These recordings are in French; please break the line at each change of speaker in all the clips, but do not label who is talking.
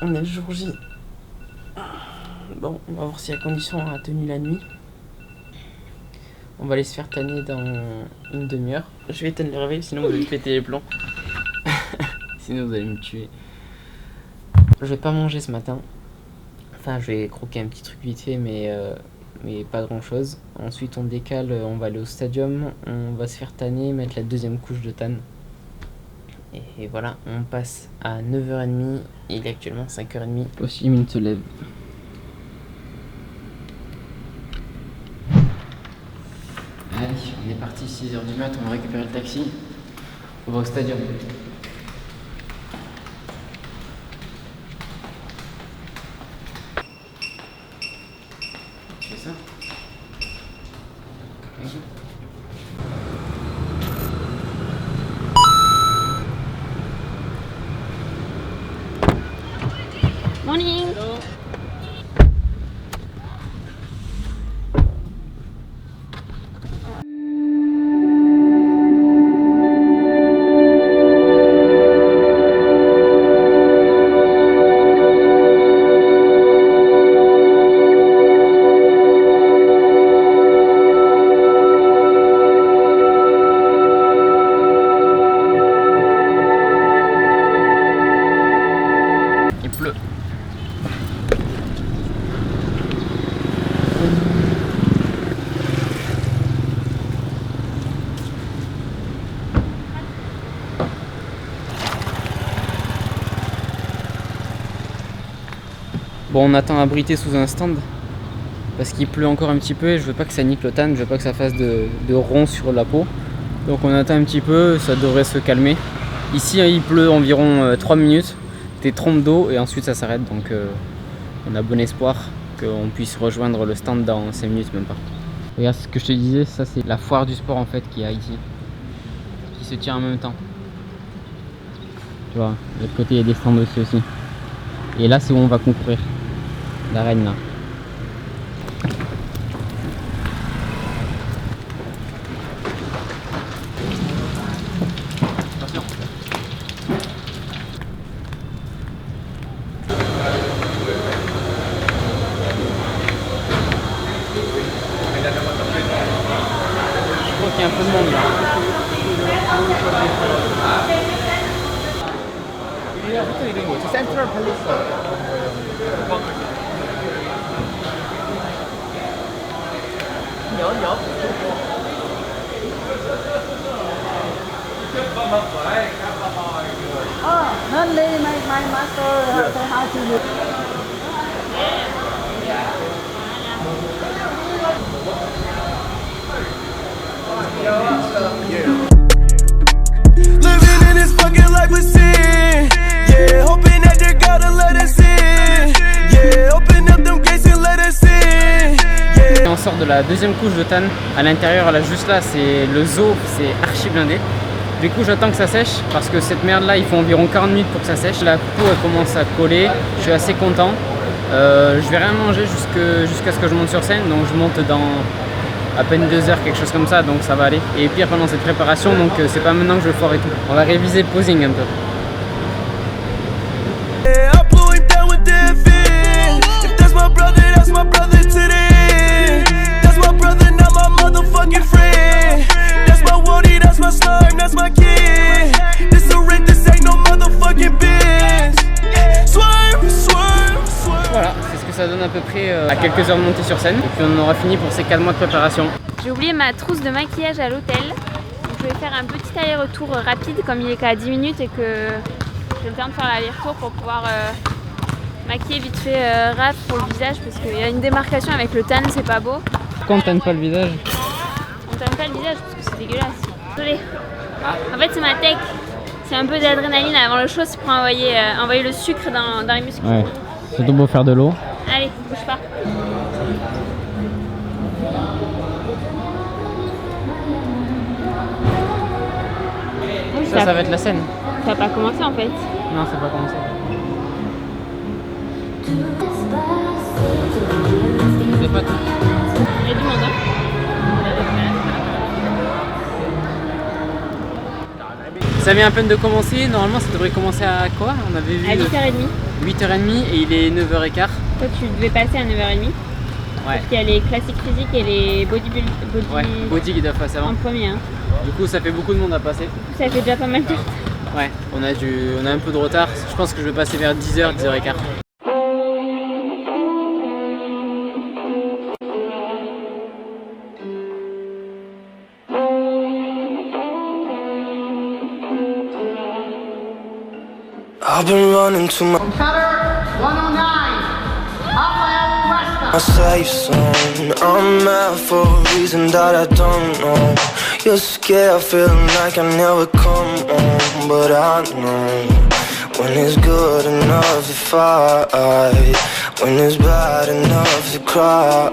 on est le jour J. Bon, on va voir si la condition a tenu la nuit. On va aller se faire tanner dans une demi-heure. Je vais éteindre le réveil, sinon vous allez péter les plombs. Sinon vous allez me tuer. Je vais pas manger ce matin. Enfin, je vais croquer un petit truc vite fait, mais pas grand chose. Ensuite, on décale, on va aller au stadium. On va se faire tanner, mettre la deuxième couche de tanne. Et voilà, on passe à 9h30. Il est actuellement 5h30. Aussi, Mine se lève. Allez, on est parti 6h du mat, on va récupérer le taxi. On va au stadium. Tu fais ça? Okay.
Morning.
Hello. Il pleut. Bon, on attend abrité sous un stand parce qu'il pleut encore un petit peu et je veux pas que ça nique le tan, je veux pas que ça fasse de rond sur la peau. Donc on attend un petit peu, ça devrait se calmer. Ici il pleut environ 3 minutes, des trompes d'eau et ensuite ça s'arrête, donc on a bon espoir qu'on puisse rejoindre le stand dans 5 minutes même pas. Regarde ce que je te disais, ça c'est la foire du sport en fait qu'il y a ici, qui se tient en même temps. Tu vois, de l'autre côté il y a des stands aussi. Et là c'est où on va concourir, l'arène là. Attention. Je crois qu'il y a un peu de monde là. Central Police.
Only my master say how to do.
Living in this fucking life of sin. Yeah, hoping that they gotta let us in. Yeah, open up them gates and let us in. Yeah.
On sort de la deuxième couche de tan. À l'intérieur, là, juste là, c'est le zoo, c'est archi blindé. Du coup, j'attends que ça sèche parce que cette merde là, il faut environ 40 minutes pour que ça sèche. La peau elle commence à coller. Je suis assez content. Je vais rien manger jusqu'à ce que je monte sur scène. Donc, je monte dans à peine 2 heures, quelque chose comme ça. Donc, ça va aller. Et pire pendant cette préparation. Donc, c'est pas maintenant que je vais foirer tout. On va réviser le posing un peu.
Yeah, I blew it down with the fin. If that's my brother to the end. That's my brother, not my motherfucking friend. That's my woody, that's my slime, that's my kid. This a rent, this ain't no motherfucking biz. Swerve, swerve, swerve.
Voilà, c'est ce que ça donne à peu près à quelques heures de montée sur scène. Et puis on aura fini pour ces 4 mois de préparation.
J'ai oublié ma trousse de maquillage à l'hôtel. Donc je vais faire un petit aller-retour rapide comme il est qu'à 10 minutes et que j'ai le temps de faire l'aller-retour pour pouvoir maquiller vite fait Raph pour le visage parce qu'il y a une démarcation avec le tan, c'est pas beau.
Pourquoi on tanne pas le visage?
On tanne pas le visage parce que c'est dégueulasse. Désolé. En fait c'est ma tech. C'est un peu d'adrénaline avant le show, c'est pour envoyer le sucre dans les muscles.
Ouais, surtout pour faire de l'eau.
Allez, bouge pas.
Ça va être la scène.
Ça n'a pas commencé en fait.
Non, ça va pas commencer. C'est pas tout.
Il y a du monde, hein.
Ça vient à peine de commencer, normalement ça devrait commencer à quoi? On avait vu
À 8h30.
8h30 et il est 9h15.
Toi tu devais passer à 9h30.
Ouais.
Parce qu'il y a les classiques physiques et les
body qui doivent passer avant.
en premier. Hein.
Du coup ça fait beaucoup de monde à passer.
Du coup ça fait déjà pas mal de temps.
Ouais, on a un peu de retard. Je pense que je vais passer vers 10h, 10h15.
I've been running to my safe zone. I'm mad for a reason that I don't know. You're scared, feeling like I never come home. But I know when it's good enough to fight, when it's bad enough to cry.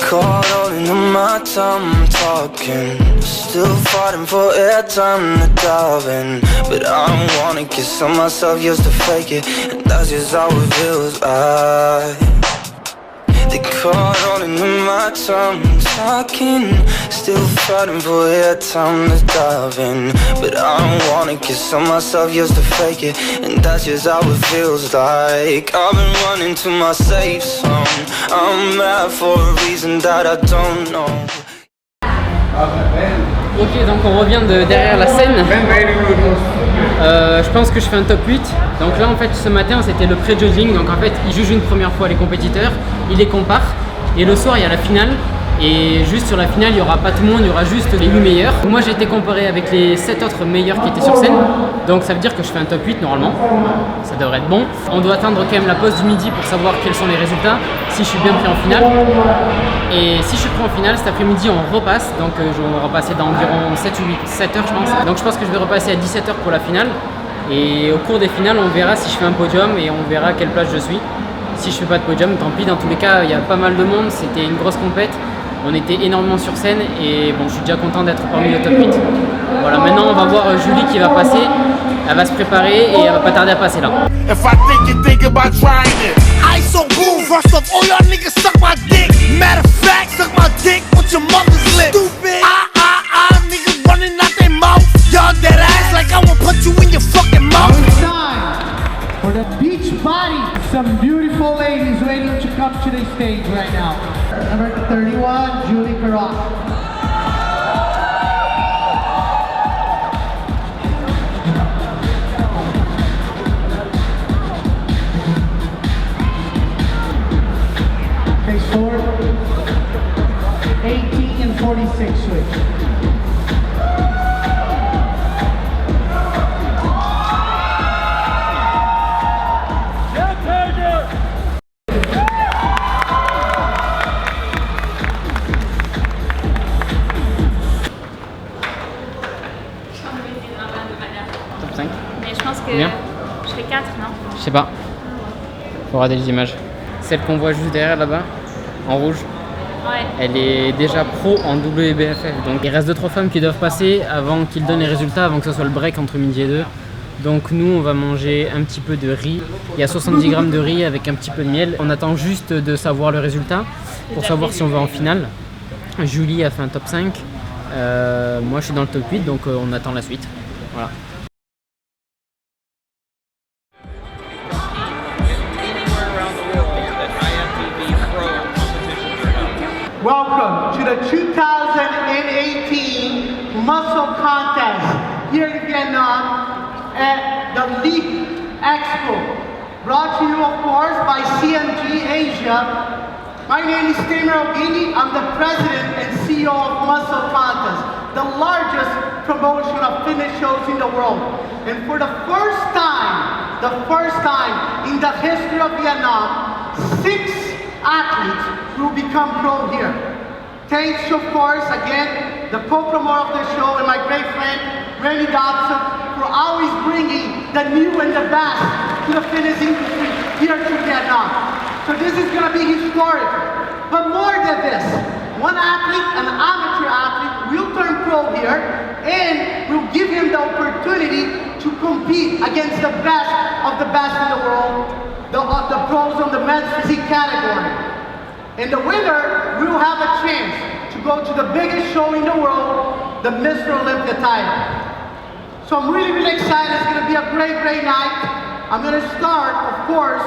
Caught all into my time, I'm talking. Still fighting for airtime to dive in. But I don't wanna kiss on myself just to fake it. And that's just how it feels like. They caught all into my time, I'm talking. Still fighting for airtime to dive in. But I don't wanna kiss on myself just to fake it. And that's just how it feels like. I've been running to my safe zone. I'm mad for a reason that I don't know.
Ok, donc on revient de derrière la scène. Je pense que je fais un top 8. Donc là en fait ce matin c'était le pré-judging. Donc en fait ils jugent une première fois les compétiteurs, ils les comparent. Et le soir il y a la finale. Et juste sur la finale il n'y aura pas tout le monde, il y aura juste les 8 meilleurs. Moi j'ai été comparé avec les 7 autres meilleurs qui étaient sur scène. Donc ça veut dire que je fais un top 8 normalement. Ça devrait être bon. On doit attendre quand même la pause du midi pour savoir quels sont les résultats. Si je suis bien pris en finale. Et si je suis pris en finale, cet après-midi on repasse. Donc je vais repasser dans environ 7 ou 7 heures je pense. Donc je pense que je vais repasser à 17 heures pour la finale. Et au cours des finales on verra si je fais un podium et on verra à quelle place je suis. Si je fais pas de podium, tant pis, dans tous les cas il y a pas mal de monde, c'était une grosse compète. On était énormément sur scène et bon, je suis déjà content d'être parmi le top 8. Voilà, maintenant on va voir Julie qui va passer. Elle va se préparer et elle va pas tarder à passer là.
If I think you think about trying it, I so boom, rust up, all y'all niggas suck my dick. Matter of fact, suck my dick with your mother's lip. Stupid. Niggas running out their mouth. Y'all dead ass like I will put you in your fucking mouth.
It's time for the beach body. Some beautiful ladies waiting to come to the stage right now. Number 31, Julie Carroll. Face forward. 18 and 46 switch.
Top 5.
Mais je pense que
Bien.
je fais 4, non?
Je sais pas. Faut regarder les images. Celle qu'on voit juste derrière là-bas, en rouge.
Ouais.
Elle est déjà pro en WBFF. Donc il reste 2-3 femmes qui doivent passer avant qu'ils donnent les résultats, avant que ce soit le break entre midi et 2. Donc nous on va manger un petit peu de riz. Il y a 70 grammes de riz avec un petit peu de miel. On attend juste de savoir le résultat pour savoir si on va en finale. Julie a fait un top 5. Moi je suis dans le top 8 donc on attend la suite. Voilà.
Welcome to the 2018 Muscle Contest here in Vietnam at the Leap Expo. Brought to you, of course, by CMG Asia. My name is Tamer Ogini. I'm the president and CEO of Muscle Contest, the largest promotion of fitness shows in the world. And for the first time in the history of Vietnam, 6 athletes will become pro here. Thanks, of course, again, the co-promoter of the show and my great friend, Randy Dobson, for always bringing the new and the best to the fitness industry here to Vietnam. So this is going to be historic. But more than this, one athlete, an amateur athlete, will turn pro here and will give him the opportunity to compete against the best of the best in the world, the pros on the men's physique category. And the winner will have a chance to go to the biggest show in the world, the Mr. Olympia title. So I'm really, really excited. It's going to be a great, great night. I'm going to start, of course,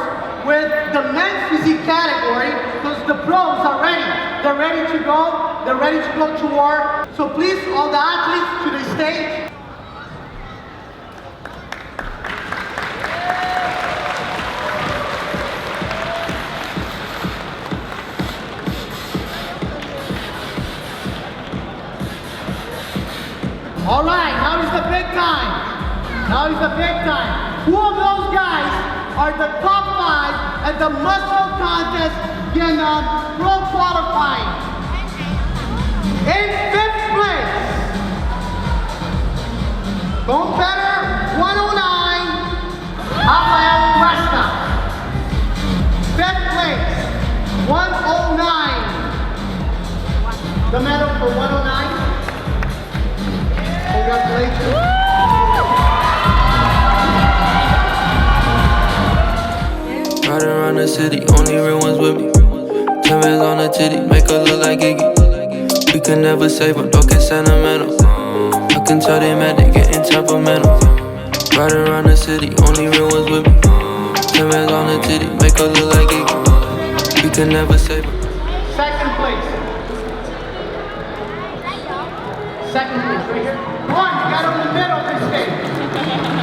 with the men's physique category because the pros are ready. They're ready to go. They're ready to go to war. So please, all the athletes to the stage. All right, now is the big time. Now is the big time. Who of those guys are the top 5 at the muscle contest Vietnam Pro qualifying? In 5th place, competitor 109, Rafael Cuesta. 5th place, 109. The medal for 109. Congratulations.
Ride around the city, only real ones with me. 10 bands on the titty, make her look like Iggy. We can never save her, don't get sentimental. I can tell they mad, they getting temperamental. Ride around the city, only real ones with me. 10 bands on the titty, make her look like Iggy. We can never save her.
Second place. Second place, right here. One, you got in the middle of this stage.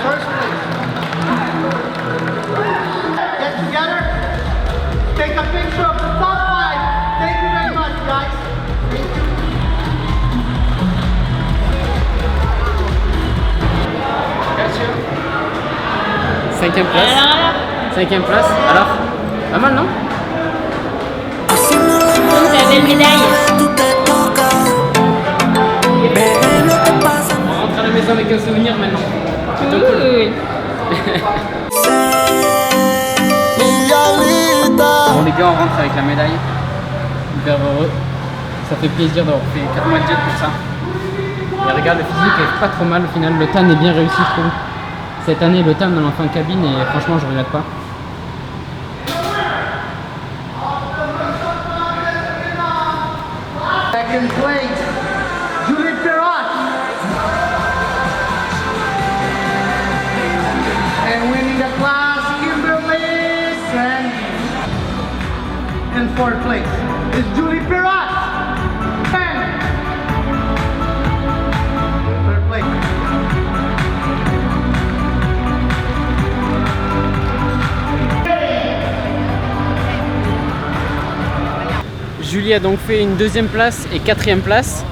First place. Get together. Take a picture of the top 5. Thank you very much, guys. Thank you.
Cinquième place. Cinquième place. Alors, pas mal, non?
Donc la belle médaille.
On rentre à la maison avec un souvenir maintenant. C'est trop cool. Bon les gars, on rentre avec la médaille. Hyper heureux. Ça fait plaisir d'avoir fait 4 mois de jet pour ça. Et regarde, le physique est pas trop mal au final. Le tan est bien réussi, je trouve. Cette année, le tan, on l'a fait en cabine et franchement, je regrette pas.
Second place, Julie Perrot. And winning the class, Kimberly Sandy. In 4th place is Julie Perrot. And 3rd place.
Julie a donc fait une 2e place et 4e place.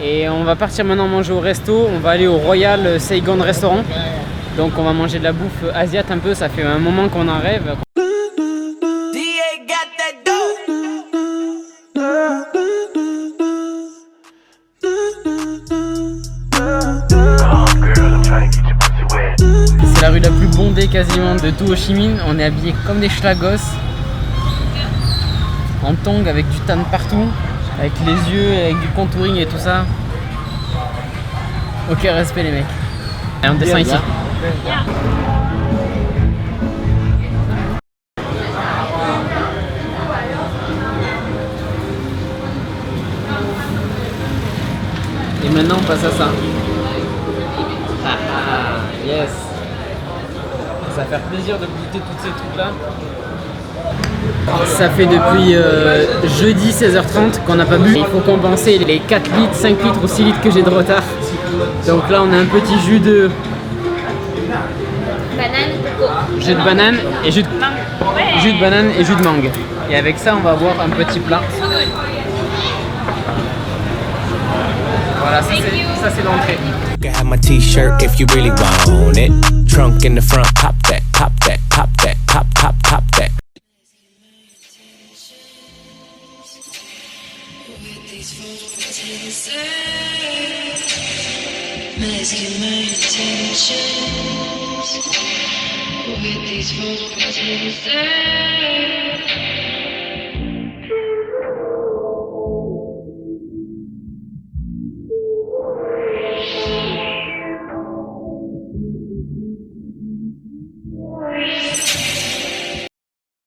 Et on va partir maintenant manger au resto. On va aller au Royal Saigon Restaurant. Donc on va manger de la bouffe asiate un peu. Ça fait un moment qu'on en rêve. C'est la rue la plus bondée quasiment de tout Ho Chi Minh. On est habillés comme des schlagos. En tongs avec du tan partout, avec les yeux, avec du contouring et tout ça. Ok, respect les mecs. Allez, on descend ici. Et maintenant on passe à ça. Yes. Ça va faire plaisir de goûter tous ces trucs là. Ça fait depuis jeudi 16h30 qu'on n'a pas bu. Il faut compenser les 4 litres, 5 litres ou 6 litres que j'ai de retard. Donc là on a un petit jus de
Banane, coco.
jus de banane et jus de banane et jus de mangue. Et avec ça on va avoir un petit plat. Voilà, ça c'est l'entrée.
You can have my t-shirt if you really want it. Trunk in the front, pop that, pop that, pop that, pop, pop, pop that.
Masking my intentions with these photos.